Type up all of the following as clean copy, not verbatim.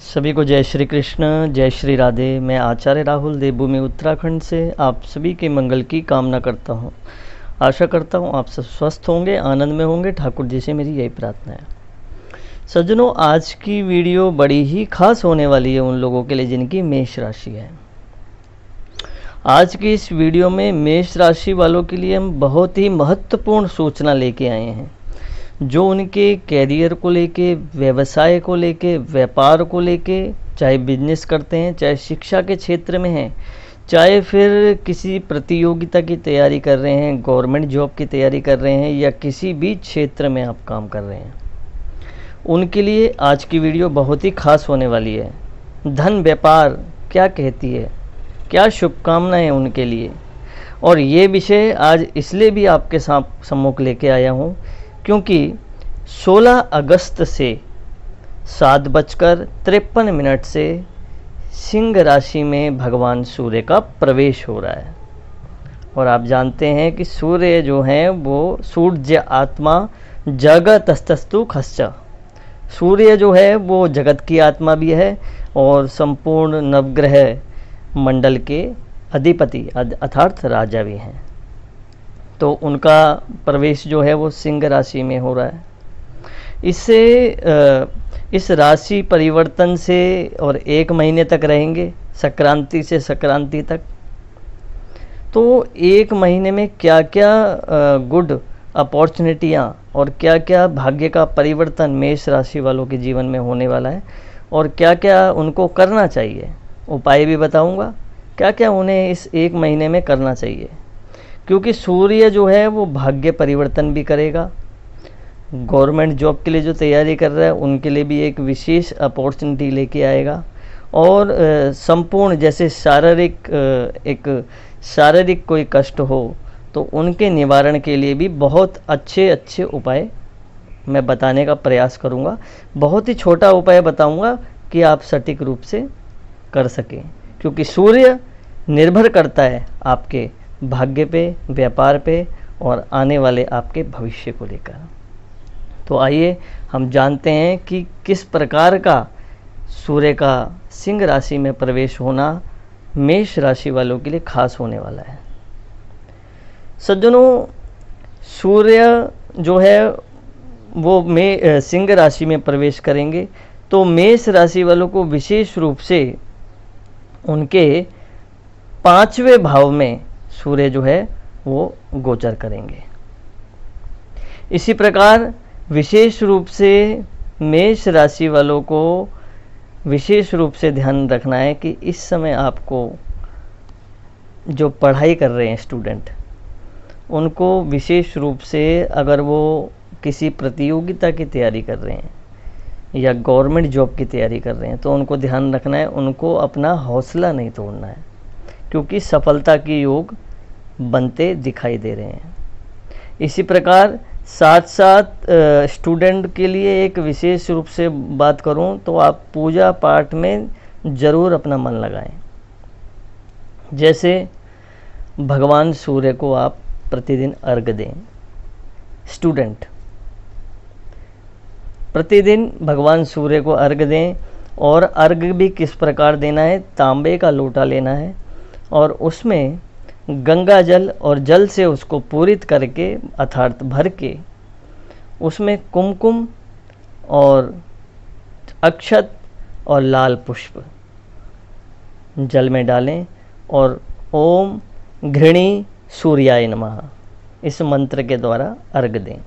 सभी को जय श्री कृष्ण, जय श्री राधे। मैं आचार्य राहुल देवभूमि उत्तराखंड से आप सभी के मंगल की कामना करता हूँ। आशा करता हूँ आप सब स्वस्थ होंगे, आनंद में होंगे। ठाकुर जी से मेरी यही प्रार्थना है। सज्जनों, आज की वीडियो बड़ी ही खास होने वाली है उन लोगों के लिए जिनकी मेष राशि है। आज की इस वीडियो में मेष राशि वालों के लिए हम बहुत ही महत्वपूर्ण सूचना लेके आए हैं, जो उनके कैरियर को लेके, व्यवसाय को लेके, व्यापार को लेके, चाहे बिजनेस करते हैं, चाहे शिक्षा के क्षेत्र में हैं, चाहे फिर किसी प्रतियोगिता की तैयारी कर रहे हैं, गवर्नमेंट जॉब की तैयारी कर रहे हैं, या किसी भी क्षेत्र में आप काम कर रहे हैं, उनके लिए आज की वीडियो बहुत ही खास होने वाली है। धन व्यापार क्या कहती है, क्या शुभकामनाएं उनके लिए। और ये विषय आज इसलिए भी आपके सम्मुख लेके आया हूँ क्योंकि 16 अगस्त से 7:53 से सिंह राशि में भगवान सूर्य का प्रवेश हो रहा है। और आप जानते हैं कि सूर्य जो हैं वो सूर्य आत्मा जगतस्तस्तु खश्च, सूर्य जो है वो जगत की आत्मा भी है और संपूर्ण नवग्रह मंडल के अधिपति अर्थात राजा भी हैं। तो उनका प्रवेश जो है वो सिंह राशि में हो रहा है। इससे इस राशि परिवर्तन से और 1 महीने तक रहेंगे, संक्रांति से संक्रांति तक। तो 1 महीने में क्या क्या गुड अपॉर्चुनिटियाँ और क्या क्या भाग्य का परिवर्तन मेष राशि वालों के जीवन में होने वाला है और क्या क्या उनको करना चाहिए, उपाय भी बताऊंगा क्या क्या उन्हें इस 1 महीने में करना चाहिए। क्योंकि सूर्य जो है वो भाग्य परिवर्तन भी करेगा। गवर्नमेंट जॉब के लिए जो तैयारी कर रहा है उनके लिए भी एक विशेष अपॉर्चुनिटी लेके आएगा। और संपूर्ण जैसे शारीरिक कोई कष्ट हो तो उनके निवारण के लिए भी बहुत अच्छे अच्छे उपाय मैं बताने का प्रयास करूंगा। बहुत ही छोटा उपाय बताऊंगा कि आप सटीक रूप से कर सकें, क्योंकि सूर्य निर्भर करता है आपके भाग्य पे, व्यापार पे और आने वाले आपके भविष्य को लेकर। तो आइए हम जानते हैं कि किस प्रकार का सूर्य का सिंह राशि में प्रवेश होना मेष राशि वालों के लिए खास होने वाला है। सज्जनों, सूर्य जो है वो सिंह राशि में प्रवेश करेंगे तो मेष राशि वालों को विशेष रूप से उनके 5वें भाव में सूर्य जो है वो गोचर करेंगे। इसी प्रकार विशेष रूप से मेष राशि वालों को विशेष रूप से ध्यान रखना है कि इस समय आपको जो पढ़ाई कर रहे हैं स्टूडेंट, उनको विशेष रूप से अगर वो किसी प्रतियोगिता की तैयारी कर रहे हैं या गवर्नमेंट जॉब की तैयारी कर रहे हैं तो उनको ध्यान रखना है, उनको अपना हौसला नहीं तोड़ना है, क्योंकि सफलता के योग बनते दिखाई दे रहे हैं। इसी प्रकार साथ साथ स्टूडेंट के लिए एक विशेष रूप से बात करूं तो आप पूजा पाठ में ज़रूर अपना मन लगाएं। जैसे भगवान सूर्य को आप प्रतिदिन अर्घ दें। स्टूडेंट प्रतिदिन भगवान सूर्य को अर्घ दें। और अर्घ भी किस प्रकार देना है, तांबे का लोटा लेना है और उसमें गंगा जल और जल से उसको पूरित करके अर्थात भर के उसमें कुमकुम और अक्षत और लाल पुष्प जल में डालें और ओम घृणी सूर्याय नमः इस मंत्र के द्वारा अर्घ दें।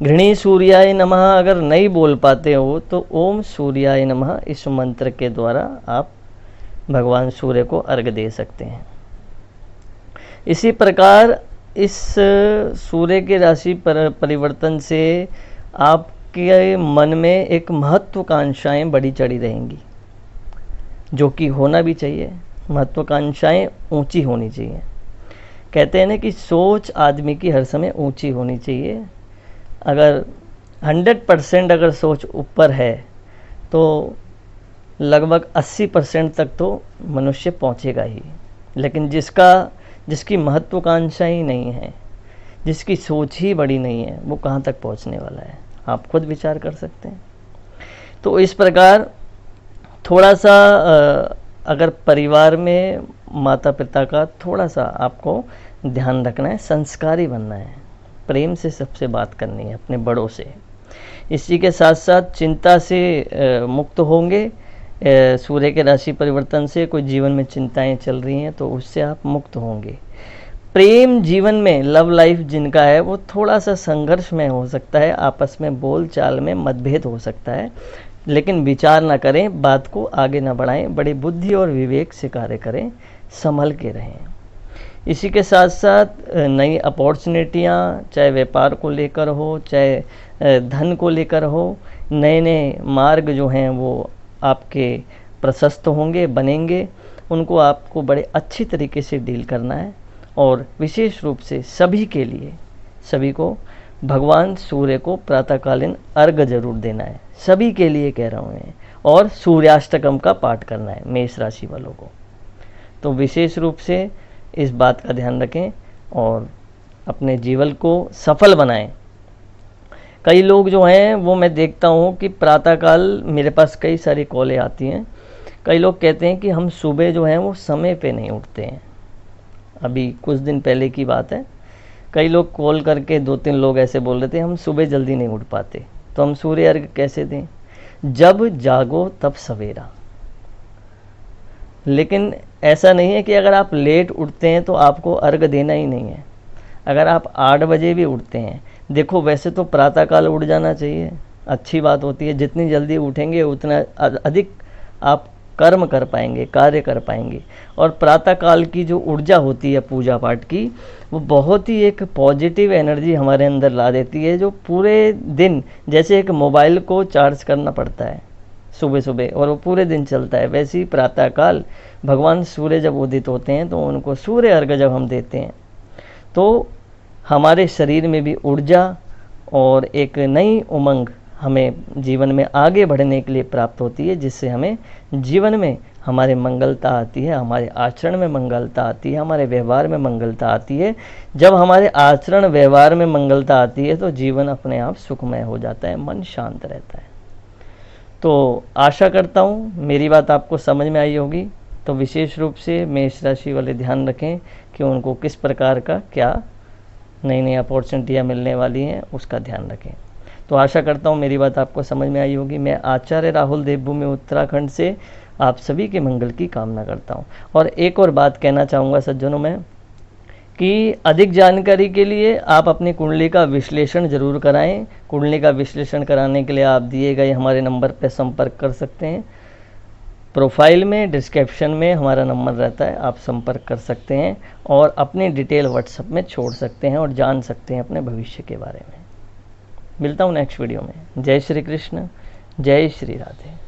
घृणी सूर्याय नमः अगर नहीं बोल पाते हो तो ओम सूर्याय नमः इस मंत्र के द्वारा आप भगवान सूर्य को अर्घ दे सकते हैं। इसी प्रकार इस सूर्य के राशि परिवर्तन से आपके मन में एक महत्वाकांक्षाएं बड़ी चढ़ी रहेंगी, जो कि होना भी चाहिए। महत्वाकांक्षाएं ऊंची होनी चाहिए। कहते हैं ना कि सोच आदमी की हर समय ऊंची होनी चाहिए। अगर 100% अगर सोच ऊपर है तो लगभग 80% तक तो मनुष्य पहुंचेगा ही। लेकिन जिसकी महत्वाकांक्षा ही नहीं है, जिसकी सोच ही बड़ी नहीं है, वो कहाँ तक पहुंचने वाला है, आप खुद विचार कर सकते हैं। तो इस प्रकार थोड़ा सा अगर परिवार में माता पिता का थोड़ा सा आपको ध्यान रखना है, संस्कारी बनना है, प्रेम से सबसे बात करनी है अपने बड़ों से। इसी के साथ साथ चिंता से मुक्त होंगे। सूर्य के राशि परिवर्तन से कोई जीवन में चिंताएं चल रही हैं तो उससे आप मुक्त होंगे। प्रेम जीवन में लव लाइफ जिनका है वो थोड़ा सा संघर्ष में हो सकता है, आपस में बोल चाल में मतभेद हो सकता है, लेकिन विचार ना करें, बात को आगे ना बढ़ाएं, बड़ी बुद्धि और विवेक से कार्य करें, संभल के रहें। इसी के साथ साथ नई अपॉर्चुनिटियाँ, चाहे व्यापार को लेकर हो, चाहे धन को लेकर हो, नए नए मार्ग जो हैं वो आपके प्रशस्त होंगे, बनेंगे। उनको आपको बड़े अच्छी तरीके से डील करना है। और विशेष रूप से सभी के लिए, सभी को भगवान सूर्य को प्रातःकालीन अर्घ जरूर देना है, सभी के लिए कह रहा हूँ मैं। और सूर्याष्टकम का पाठ करना है मेष राशि वालों को। तो विशेष रूप से इस बात का ध्यान रखें और अपने जीवन को सफल बनाएं। कई लोग जो हैं वो मैं देखता हूँ कि प्रातःकाल मेरे पास कई सारी कॉलें आती हैं। कई लोग कहते हैं कि हम सुबह जो हैं वो समय पे नहीं उठते हैं। अभी कुछ दिन पहले की बात है, कई लोग कॉल करके 2-3 लोग ऐसे बोल रहे थे हम सुबह जल्दी नहीं उठ पाते, तो हम सूर्य अर्घ कैसे दें? जब जागो तब सवेरा। लेकिन ऐसा नहीं है कि अगर आप लेट उठते हैं तो आपको अर्घ देना ही नहीं है। अगर आप 8 बजे भी उठते हैं, देखो वैसे तो प्रातःकाल उठ जाना चाहिए, अच्छी बात होती है, जितनी जल्दी उठेंगे उतना अधिक आप कर्म कर पाएंगे, कार्य कर पाएंगे। और प्रातःकाल की जो ऊर्जा होती है पूजा पाठ की, वो बहुत ही एक पॉजिटिव एनर्जी हमारे अंदर ला देती है, जो पूरे दिन, जैसे एक मोबाइल को चार्ज करना पड़ता है सुबह सुबह और वो पूरे दिन चलता है, वैसे ही प्रातःकाल भगवान सूर्य जब उदित होते हैं तो उनको सूर्य अर्घ जब हम देते हैं तो हमारे शरीर में भी ऊर्जा और एक नई उमंग हमें जीवन में आगे बढ़ने के लिए प्राप्त होती है, जिससे हमें जीवन में हमारे मंगलता आती है, हमारे आचरण में मंगलता आती है, हमारे व्यवहार में मंगलता आती है। जब हमारे आचरण व्यवहार में मंगलता आती है तो जीवन अपने आप सुखमय हो जाता है, मन शांत रहता है। तो आशा करता हूँ मेरी बात आपको समझ में आई होगी। तो विशेष रूप से मेष राशि वाले ध्यान रखें कि उनको किस प्रकार का क्या नई नई अपॉर्चुनिटियाँ मिलने वाली हैं, उसका ध्यान रखें। तो आशा करता हूँ मेरी बात आपको समझ में आई होगी। मैं आचार्य राहुल देवभूमि उत्तराखंड से आप सभी के मंगल की कामना करता हूँ। और एक और बात कहना चाहूँगा सज्जनों में कि अधिक जानकारी के लिए आप अपनी कुंडली का विश्लेषण जरूर कराएं। कुंडली का विश्लेषण कराने के लिए आप दिए गए हमारे नंबर पर संपर्क कर सकते हैं। प्रोफाइल में, डिस्क्रिप्शन में हमारा नंबर रहता है, आप संपर्क कर सकते हैं और अपनी डिटेल व्हाट्सएप में छोड़ सकते हैं और जान सकते हैं अपने भविष्य के बारे में। मिलता हूँ नेक्स्ट वीडियो में। जय श्री कृष्ण, जय श्री राधे।